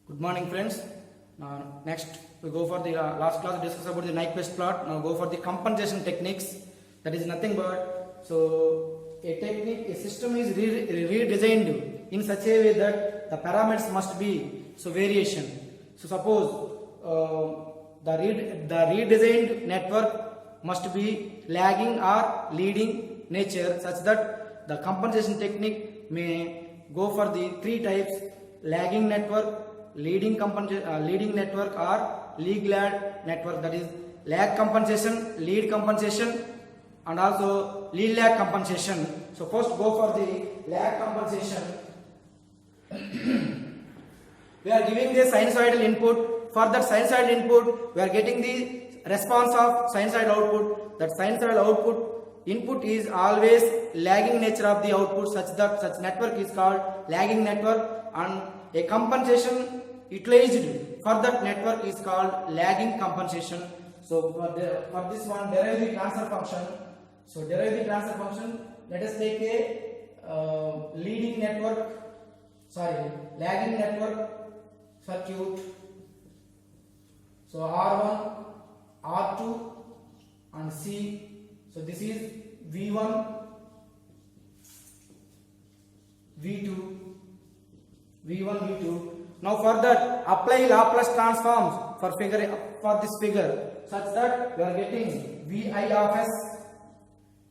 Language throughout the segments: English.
Good morning, friends. Now, next we go for the last class discuss about the Nyquist plot. Now go for the compensation techniques. That is nothing but a system is redesigned in such a way that the parameters must be variation. So suppose the redesigned network must be lagging or leading nature, such that the compensation technique may go for the three types: lagging network, leading network, or lead-lag network. That is lag compensation, lead compensation, and also lead-lag compensation. So first go for the lag compensation. We are giving the sinusoidal input. For that sinusoidal input, we are getting the response of sinusoidal output. That sinusoidal output input is always lagging nature of the output, such that such network is called lagging network, and a compensation utilized for that network is called lagging compensation. So for this one, derive the transfer function. So derive the transfer function. Let us take a lagging network circuit. So R1, R2 and C. So this is V1, V2, V2. Now for that, apply Laplace transforms for this figure, such that we are getting Vi of s.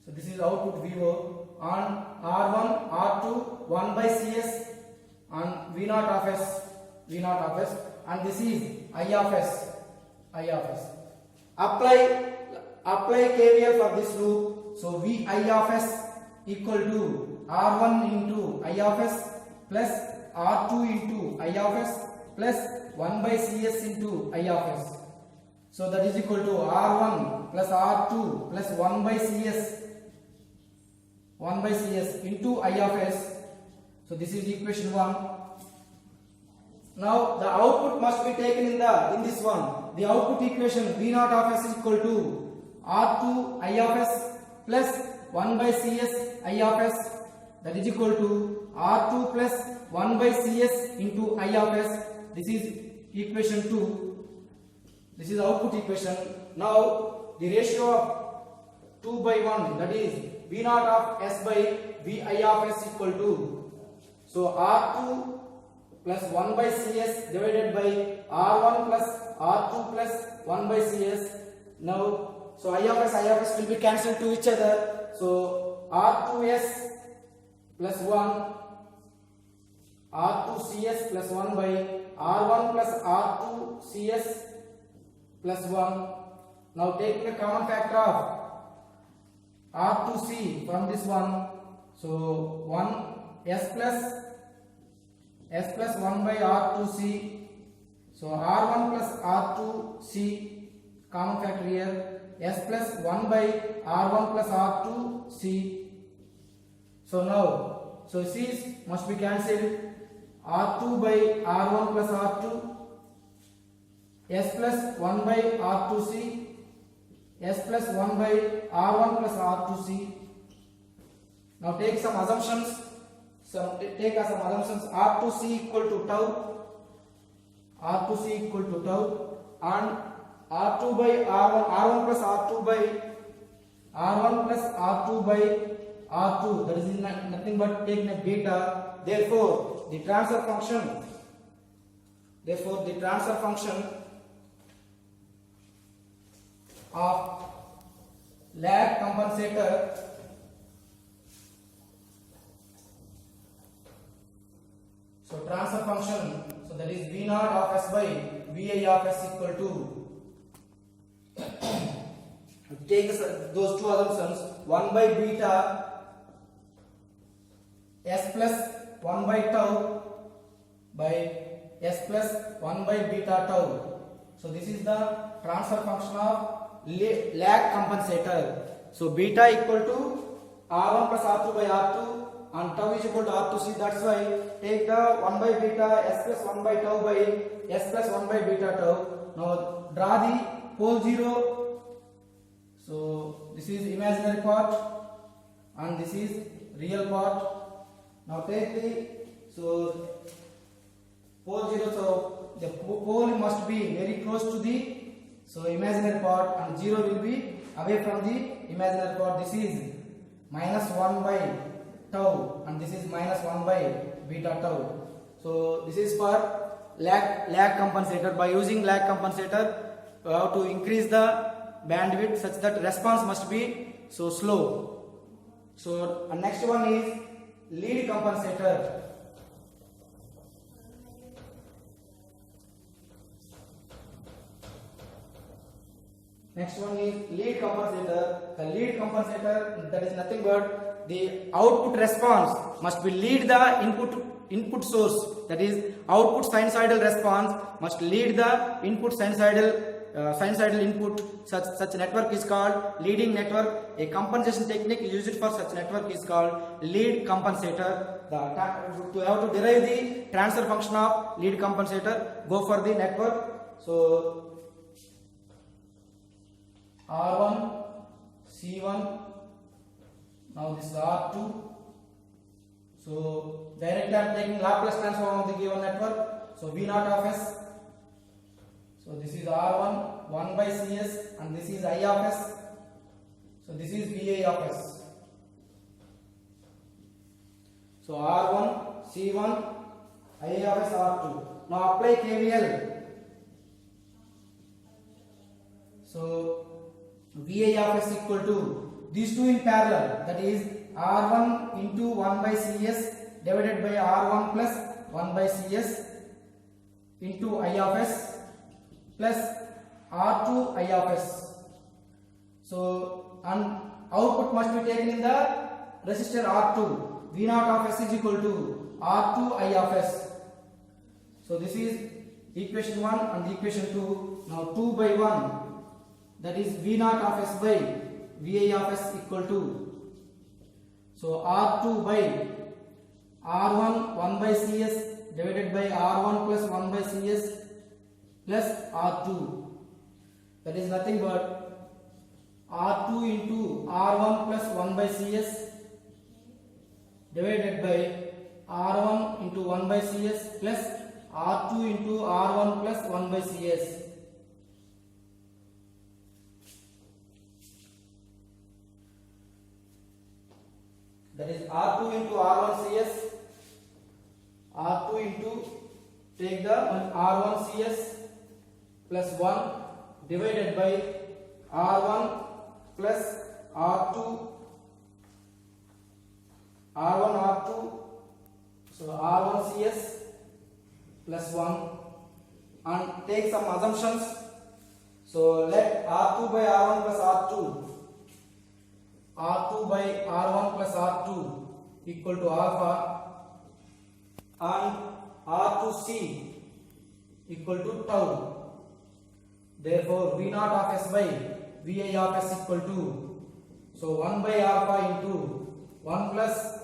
So this is output VO on R1, R2, 1 by Cs and V0 of s, and this is I of s. Apply KVL for this loop. So Vi of s equal to R1 into I of s plus R2 into I of s plus 1 by Cs into I of s. So that is equal to R1 plus R2 plus 1 by Cs into I of s. So this is equation 1. Now the output must be taken in this one. The output equation V0 of s is equal to R2 I of s plus 1 by Cs I of s. That is equal to R2 plus 1 by Cs into I of s. This is equation 2. This is output equation. Now the ratio of 2 by 1, that is V0 of s by Vi of s equal to, so R2 plus 1 by Cs divided by R1 plus R2 plus 1 by Cs. Now, so I of s will be cancelled to each other. So R2s plus 1, R2cs plus 1 by R1 plus R2cs plus 1. Now take the common factor of R2c from this one. So 1 s plus 1 by R2c. So R1 plus R2c, common factor here, s plus 1 by R1 plus R2c. So now, so c's must be cancelled. R2 by R1 plus R2, s plus 1 by R2c, s plus 1 by R1 plus R2c. Now take some assumptions. Take as some assumptions: R2c equal to tau, and R2 by R1 plus R2 by R1 plus R2 by R2, that is nothing but taking a beta. Therefore the transfer function of lag compensator transfer function, so that is V0 of s by Vi of s equal to, take those two assumptions: 1 by beta s plus 1 by tau by s plus 1 by beta tau. So this is the transfer function of lag compensator. So beta equal to R1 plus R2 by R2 and tau is equal to R2c. That's why take the 1 by beta s plus 1 by tau by s plus 1 by beta tau. Now draw the pole 0. So this is imaginary part and this is real part. Now take the pole 0, so the pole must be very close to the imaginary part, and 0 will be away from the imaginary part. This is minus 1 by tau, and this is minus 1 by beta tau. So this is for lag compensator. By using lag compensator, we have to increase the bandwidth such that response must be so slow. So next one is lead compensator. Next one is lead compensator. The lead compensator, that is nothing but the output response must be lead the input source. That is, output sinusoidal response must lead the input sinusoidal input. Such network is called leading network. A compensation technique used for such network is called lead compensator. To have to derive the transfer function of lead compensator, go for the network. So R1, C1, now this is R2. So directly I am taking Laplace transform of the given network. So V0 of S. So this is R1, 1 by Cs, and this is I of S. So this is VA of S. So R1, C1, I of S, R2. Now apply KVL. So VA of S equal to these two in parallel, that is R1 into 1 by Cs divided by R1 plus 1 by Cs into I of S plus R2 I of S. So, and output must be taken in the resistor R2. V0 of S is equal to R2 I of S. So this is equation 1 and equation 2. Now 2 by 1, that is V0 of S by VA of S equal to, so R2 by R1 1 by Cs divided by R1 plus 1 by Cs plus R2, that is nothing but R2 into R1 plus 1 by Cs divided by R1 into 1 by Cs plus R2 into R1 plus 1 by Cs. That is R2 into R1 CS, R2 into, take the R1 CS plus 1 divided by R1 plus R2, R1 R2, so R1 CS plus 1, and take some assumptions. So let R2 by R1 plus R2, R2 by R1 plus R2 equal to alpha, and R2C equal to tau. Therefore V0 of S by VA of S equal to, so 1 by alpha into 1 plus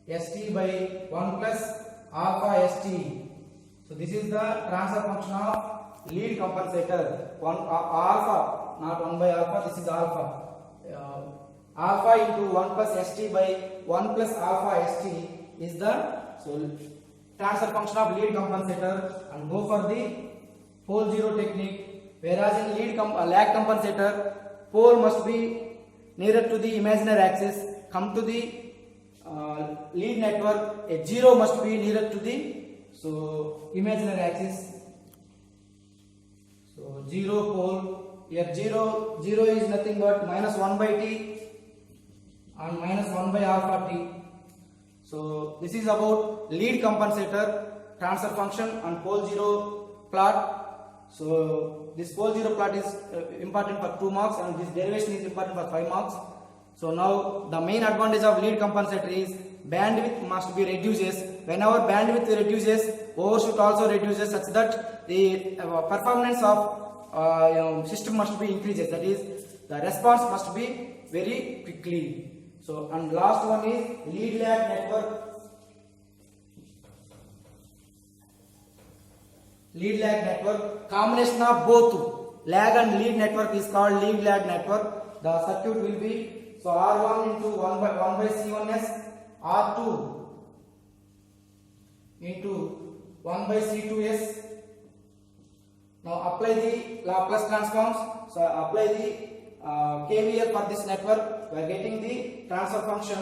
ST by 1 plus alpha ST. So this is the transfer function of lead compensator. Alpha, not 1 by alpha, this is alpha. Alpha into 1 plus ST by 1 plus alpha ST is the transfer function of lead compensator, and go for the pole zero technique. Whereas in lag compensator, pole must be nearer to the imaginary axis. Come to the lead network, a 0 must be nearer to the imaginary axis. So 0 pole, here 0 is nothing but minus 1 by t and minus 1 by alpha t. So this is about lead compensator, transfer function, and pole zero plot. So this pole zero plot is important for 2 marks, and this derivation is important for 5 marks. So now the main advantage of lead compensator is bandwidth must be reduces. Whenever bandwidth reduces, overshoot also reduces, such that the performance of system must be increases. That is, the response must be very quickly. So, and last one is lead lag network. Lead lag network, combination of both lag and lead network is called lead lag network. The circuit will be, so R1 into 1 by C1s, R2 into 1 by C2s, apply the Laplace transforms. So apply the KVL for this network. We are getting the transfer function.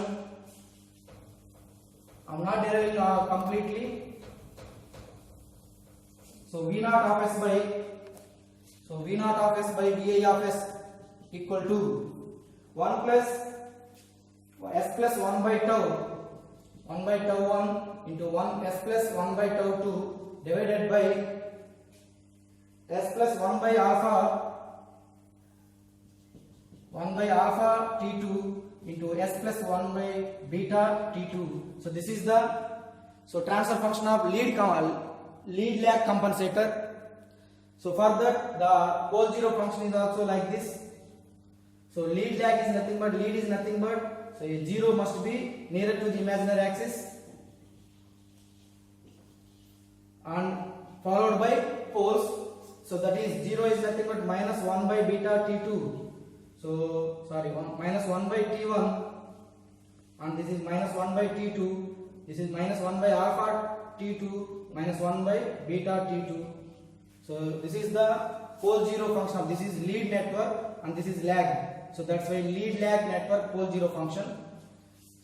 I'm not deriving completely. So V naught of S by VI of S equal to 1 plus S plus 1 by tau 1 into 1 S plus 1 by tau 2 divided by S plus 1 by alpha T2 into S plus 1 by beta T2. So this is the transfer function of lead lag compensator. So for that the pole zero function is also like this. So lead is nothing but so a zero must be nearer to the imaginary axis and followed by poles. So that is 0 is nothing but minus 1 by beta T2. So sorry, minus 1 by T1, and this is minus 1 by T2. This is minus 1 by alpha T2 minus 1 by beta T2. So this is the pole zero function of this is lead network and this is lag. So that's why lead lag network pole zero function.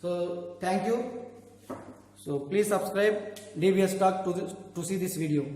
So thank you. So please subscribe DBS Talk to see this video.